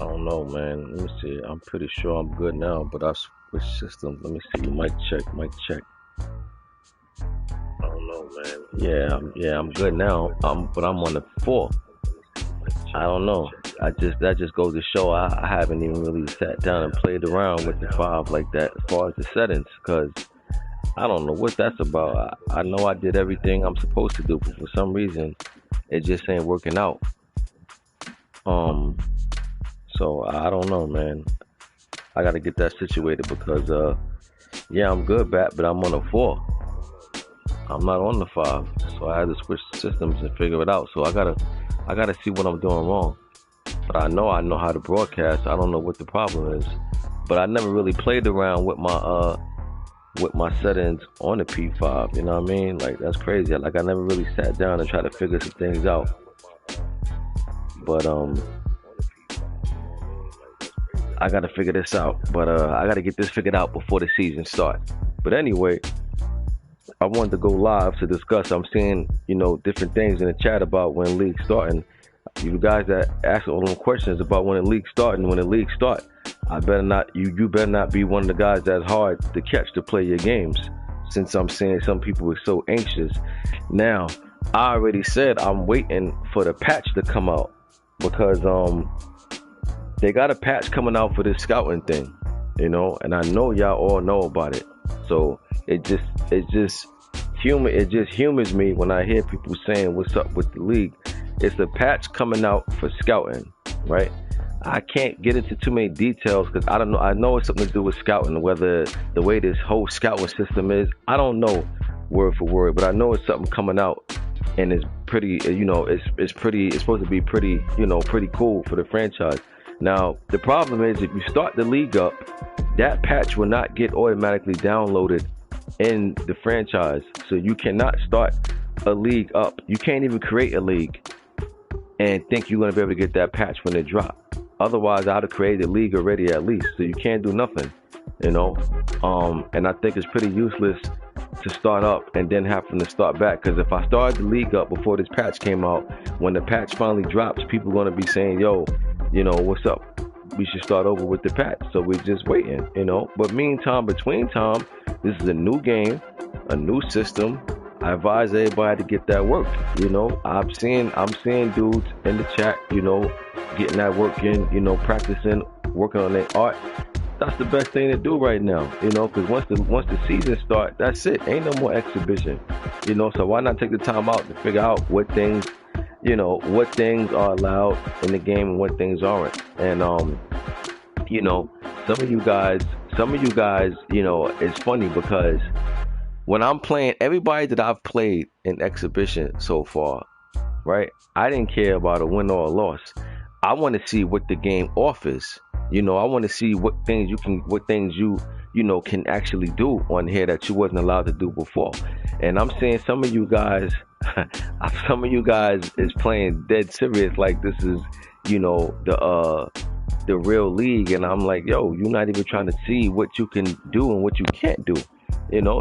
I don't know, man. Let me see. I'm pretty sure I'm good now, but I switched systems. Let me see. Mic check. Mic check. I don't know, man. Yeah, I'm good now. But I'm on the four. I don't know. That just goes to show I haven't even really sat down and played around with the five like that as far as the settings, because I don't know what that's about. I know I did everything I'm supposed to do, but for some reason it just ain't working out. Um, so I don't know, man. I got to get that situated because yeah, I'm good, bat, but I'm on a four. I'm not on the five, so I had to switch systems and figure it out. So I gotta see what I'm doing wrong. But I know how to broadcast. I don't know what the problem is. But I never really played around with my settings on the P5. You know what I mean? Like that's crazy. Like I never really sat down and tried to figure some things out. But I gotta figure this out. But I gotta get this figured out before the season starts. But anyway, I wanted to go live to discuss. I'm seeing, different things in the chat about when league starting. You guys that ask all them questions about when the league starting, when the league start, I better not. You better not be one of the guys that's hard to catch to play your games. Since I'm seeing some people are so anxious. Now, I already said I'm waiting for the patch to come out because they got a patch coming out for this scouting thing, and I know y'all all know about it. So it just humors me when I hear people saying what's up with the league. It's a patch coming out for scouting, right? I can't get into too many details because I don't know. I know it's something to do with scouting, whether the way this whole scouting system is. I don't know word for word, but I know it's something coming out, and it's pretty. It's pretty. It's supposed to be pretty. Pretty cool for the franchise. Now the problem is if you start the league up, that patch will not get automatically downloaded in the franchise, so you cannot start a league up. You can't even create a league and think you're going to be able to get that patch when it drop. Otherwise, I'd have created a league already at least. So you can't do nothing, And I think it's pretty useless to start up and then having to start back. Because if I started the league up before this patch came out, when the patch finally drops, people are going to be saying, yo, what's up? We should start over with the patch. So we're just waiting. But meantime, between time, this is a new game, a new system. I advise everybody to get that work. I'm seeing dudes in the chat, getting that work in, practicing, working on their art. That's the best thing to do right now, because once the season starts, that's it. Ain't no more exhibition, So why not take the time out to figure out what things are allowed in the game and what things aren't. And some of you guys, it's funny because when I'm playing, everybody that I've played in exhibition so far, right? I didn't care about a win or a loss. I want to see what the game offers. I want to see what things you can actually do on here that you wasn't allowed to do before. And I'm saying some of you guys, is playing dead serious like this is, the real league, and I'm like, yo, you're not even trying to see what you can do and what you can't do.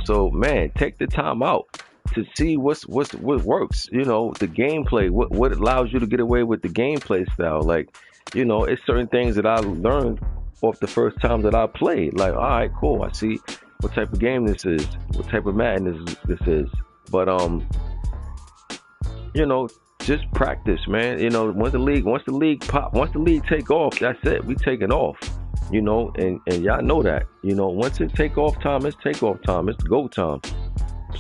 So man, take the time out to see what works. The gameplay, what allows you to get away with the gameplay style. Like, it's certain things that I learned off the first time that I played. Like, all right, cool. I see what type of game this is, what type of Madden this is. But just practice, man. Once the league take off, that's it. We taking off. And y'all know that. Once it take off time, it's take off time. It's go time.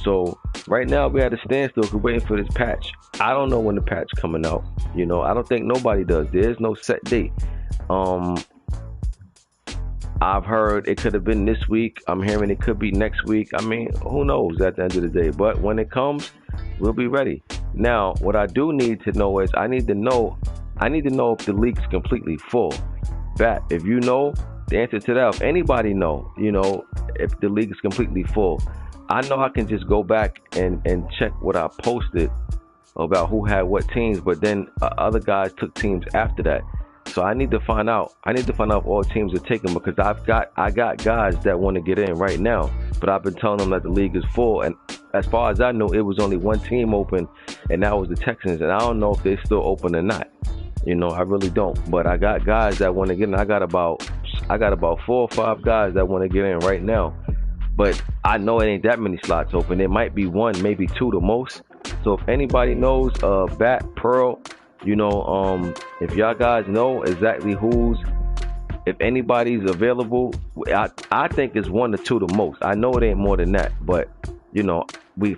So right now we at a standstill. We're waiting for this patch. I don't know when the patch coming out. I don't think nobody does. There is no set date. I've heard it could have been this week. I'm hearing it could be next week. I mean, who knows at the end of the day? But when it comes, we'll be ready. Now, what I do need to know is I need to know if the league's completely full. Bat, if you know the answer to that, if anybody know, if the league is completely full, I know I can just go back and check what I posted about who had what teams, but then other guys took teams after that. So I need to find out. If all teams are taken, because I got guys that want to get in right now, but I've been telling them that the league is full. And as far as I know, it was only one team open, and that was the Texans. And I don't know if they're still open or not. You know, I really don't. But I got guys that want to get in. I got about 4 or 5 guys that want to get in right now. But I know it ain't that many slots open. It might be 1, maybe 2 the most. So if anybody knows Bat, Pearl, you know, if y'all guys know exactly if anybody's available, I think it's 1 or 2 the most. I know it ain't more than that, but you know,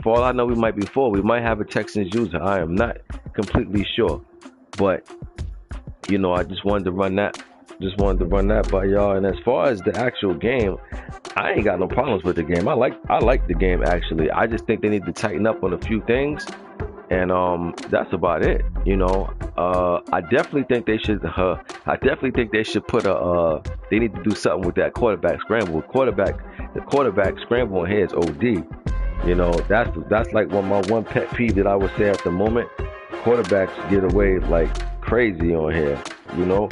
for all I know, we might be 4. We might have a Texans user. I am not completely sure, but you know, I just wanted to run that. Just wanted to run that by y'all. And as far as the actual game, I ain't got no problems with the game. I like the game actually. I just think they need to tighten up on a few things, and that's about it. You know, I definitely think they should. Put they need to do something with that quarterback scramble. The quarterback scramble in here is OD. You know, that's like one pet peeve that I would say at the moment. Quarterbacks get away like crazy on here. You know.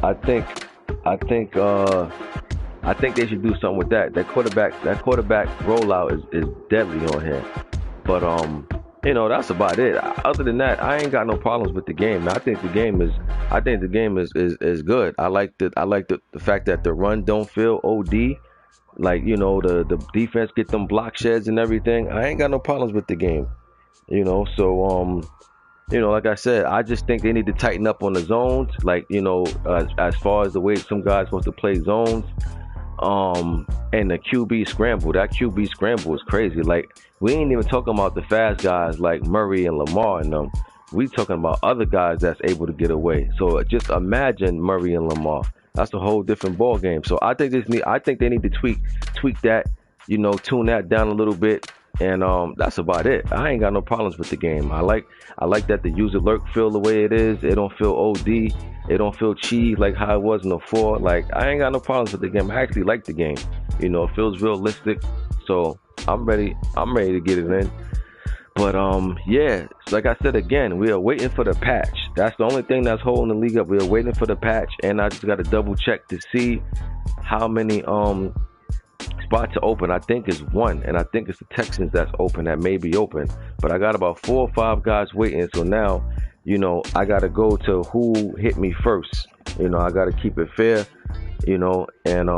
I think they should do something with that. That quarterback rollout is deadly on here. But you know, that's about it. Other than that, I ain't got no problems with the game. I think the game is good. I like the fact that the run don't feel OD. Like, you know, the defense get them block sheds and everything. I ain't got no problems with the game. You know, so you know, like I said, I just think they need to tighten up on the zones. Like, you know, as far as the way some guys supposed to play zones, and the QB scramble. That QB scramble is crazy. Like, we ain't even talking about the fast guys like Murray and Lamar and them. We talking about other guys that's able to get away. So just imagine Murray and Lamar. That's a whole different ball game. So I think they need to tweak that. You know, tune that down a little bit. And that's about it. I ain't got no problems with the game. I like that the user lurk feel the way it is. It don't feel OD. It don't feel cheese like how it was in the 4. Like, I ain't got no problems with the game. I actually like the game. You know, it feels realistic. So I'm ready to get it in. But yeah, like I said again, we are waiting for the patch. That's the only thing that's holding the league up. We are waiting for the patch, and I just got to double check to see how many spot to open. I think is 1, and I think it's the Texans that's open, that may be open. But I got about 4 or 5 guys waiting. So now, you know, I gotta go to who hit me first. You know, I gotta keep it fair. You know, and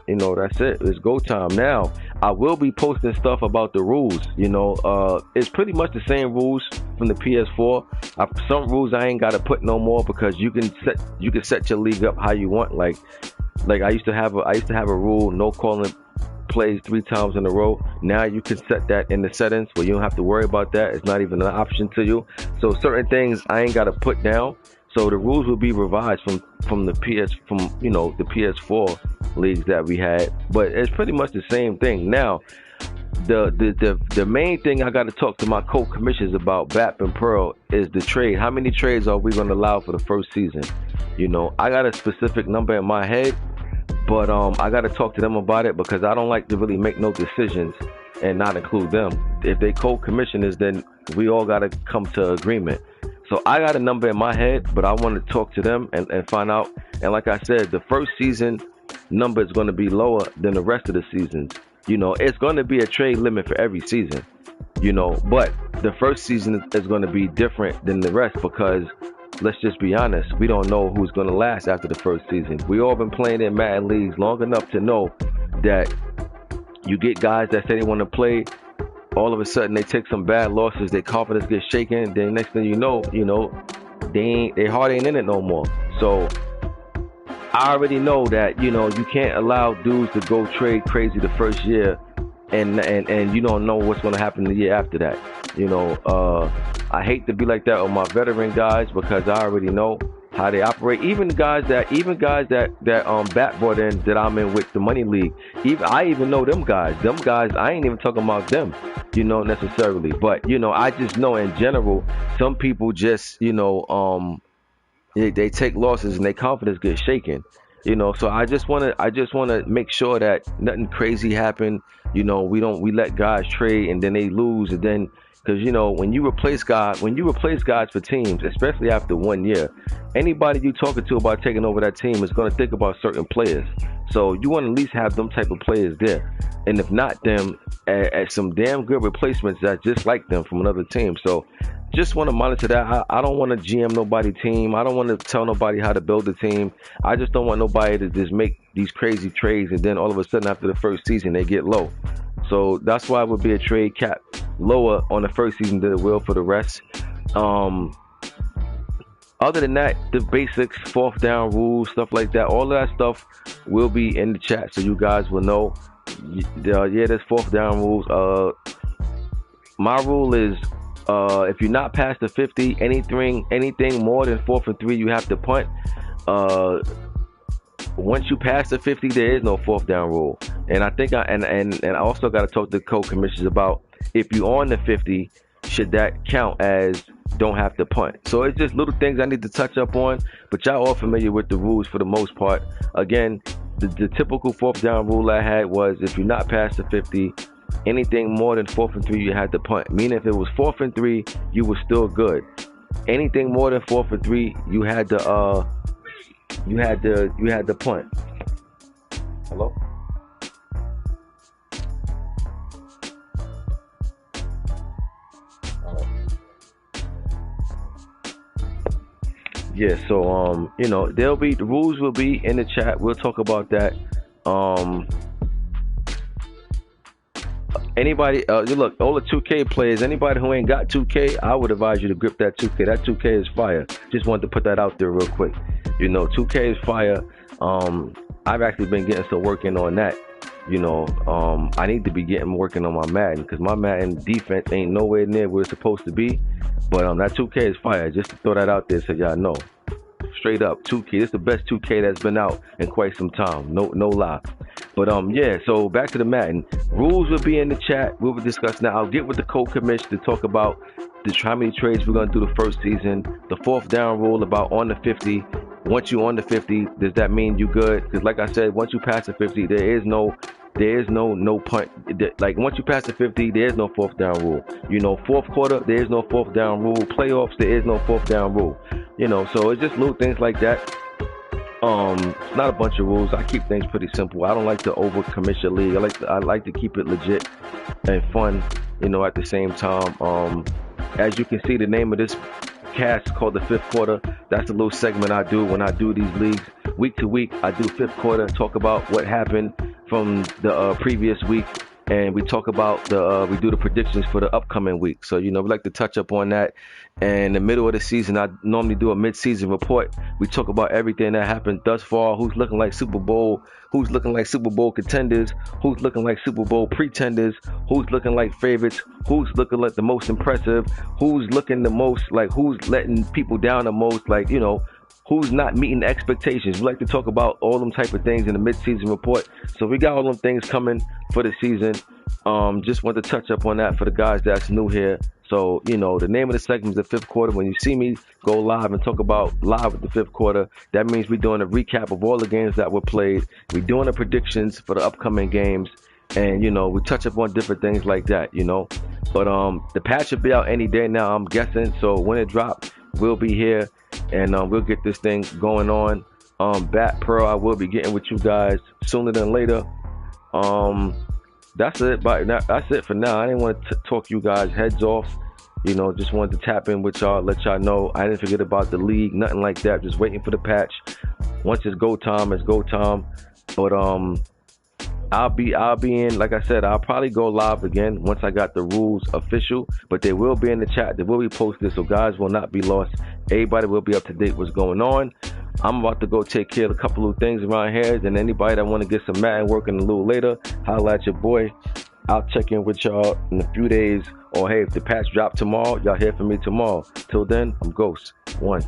you know, that's it. It's go time. Now, I will be posting stuff about the rules. You know, it's pretty much the same rules from the PS4. Some rules I ain't gotta put no more, because you can set your league up how you want. Like I used to have a rule: no calling plays 3 times in a row. Now you can set that in the settings where you don't have to worry about that. It's not even an option to you. So certain things I ain't got to put down. So the rules will be revised from the PS4 leagues that we had, but it's pretty much the same thing. Now, the main thing I got to talk to my co-commissioners about, BAP and Pearl, is the trade. How many trades are we going to allow for the first season? You know, I got a specific number in my head, but I got to talk to them about it, because I don't like to really make no decisions and not include them. If they co-commissioners, then we all got to come to agreement. So I got a number in my head, but I want to talk to them and find out. And like I said, the first season number is going to be lower than the rest of the seasons. You know, it's going to be a trade limit for every season, you know, but the first season is going to be different than the rest, because let's just be honest, we don't know who's going to last after the first season. We all been playing in Madden leagues long enough to know that you get guys that say they want to play. All of a sudden, they take some bad losses. Their confidence gets shaken. Then next thing you know, their heart ain't in it no more. So I already know that, you know, you can't allow dudes to go trade crazy the first year, and you don't know what's going to happen the year after that. You know, I hate to be like that with my veteran guys, because I already know how they operate. Even guys that Bat brought in, that I'm in with the money league. I even know them guys. Them guys, I ain't even talking about them, you know, necessarily. But you know, I just know in general, some people just, you know, they take losses and their confidence gets shaken. You know, so I just want to make sure that nothing crazy happen. You know, we let guys trade and then they lose, and then, because, you know, when you replace guys for teams, especially after 1 year, anybody you talking to about taking over that team is going to think about certain players. So you want to at least have them type of players there, and if not them, at some damn good replacements that just like them from another team. So just want to monitor that. I don't want to GM nobody team. I don't want to tell nobody how to build a team. I just don't want nobody to just make these crazy trades and then all of a sudden after the first season they get low. So that's why it would be a trade cap lower on the first season than it will for the rest. Other than that, the basics, fourth down rules, stuff like that, all of that stuff will be in the chat so you guys will know. Yeah, there's fourth down rules. My rule is if you're not past the 50, anything more than 4th and 3, you have to punt. Once you pass the 50, there is no fourth down rule. And I think I also got to talk to the co-commissioners about if you're on the 50, should that count as don't have to punt? So it's just little things I need to touch up on, but y'all all familiar with the rules for the most part. Again, the typical fourth down rule I had was if you're not past the 50, anything more than 4th and 3, you had to punt. Meaning if it was 4th and 3, you were still good. Anything more than 4th and 3, you had to punt. Hello? Yeah, so the rules will be in the chat. We'll talk about that. Anybody, look, all the 2K players, anybody who ain't got 2K, I would advise you to grip that 2K. That 2K is fire. Just wanted to put that out there real quick. 2K is fire. I've actually been getting some working on that. I need to be working on my Madden because my Madden defense ain't nowhere near where it's supposed to be. But that 2K is fire. Just to throw that out there so y'all know. Straight up, 2K. This is the best 2K that's been out in quite some time. No lie. But yeah, so back to the Madden. Rules will be in the chat. We'll be discussing that. I'll get with the co-commission to talk about how many trades we're going to do the first season. The fourth down rule about on the 50. Once you're on the 50, does that mean you good? Because like I said, once you pass the 50, there is no punt. Like once you pass the 50, there is no fourth down rule. Fourth quarter, there is no fourth down rule. Playoffs, there is no fourth down rule. So it's just little things like that. It's not a bunch of rules. I keep things pretty simple. I don't like to over commission league. I like to keep it legit and fun, at the same time. As you can see, the name of this cast is called the Fifth Quarter. That's a little segment I do when I do these leagues. Week to week, I do Fifth Quarter, talk about what happened from the previous week, and we talk about we do the predictions for the upcoming week. So we like to touch up on that. And in the middle of the season, I normally do a mid-season report. We talk about everything that happened thus far, who's looking like Super Bowl contenders, who's looking like Super Bowl pretenders, who's looking like favorites, who's looking like the most impressive, who's looking the most like who's letting people down the most, like who's not meeting expectations. We like to talk about all them type of things in the mid-season report. So we got all them things coming for the season. Just want to touch up on that for the guys that's new here. So, the name of the segment is the Fifth Quarter. When you see me go live and talk about live with the Fifth Quarter, that means we're doing a recap of all the games that were played. We're doing the predictions for the upcoming games. And, we touch up on different things like that, But the patch will be out any day now, I'm guessing. So when it drops, we'll be here. And we'll get this thing going on. Bat Pearl, I will be getting with you guys sooner than later. That's it. But that's it for now. I didn't want to talk you guys heads off. Just wanted to tap in with y'all, let y'all know. I didn't forget about the league, nothing like that. Just waiting for the patch. Once it's go time, it's go time. But I'll be in, like I said, I'll probably go live again once I got the rules official, but they will be in the chat. They will be posted, so guys will not be lost. Everybody will be up to date what's going on. I'm about to go take care of a couple of things around here, and anybody that want to get some Madden working a little later, holla at your boy. I'll check in with y'all in a few days, or hey, if the patch drop tomorrow, y'all hear from me tomorrow. Till then, I'm Ghost. One.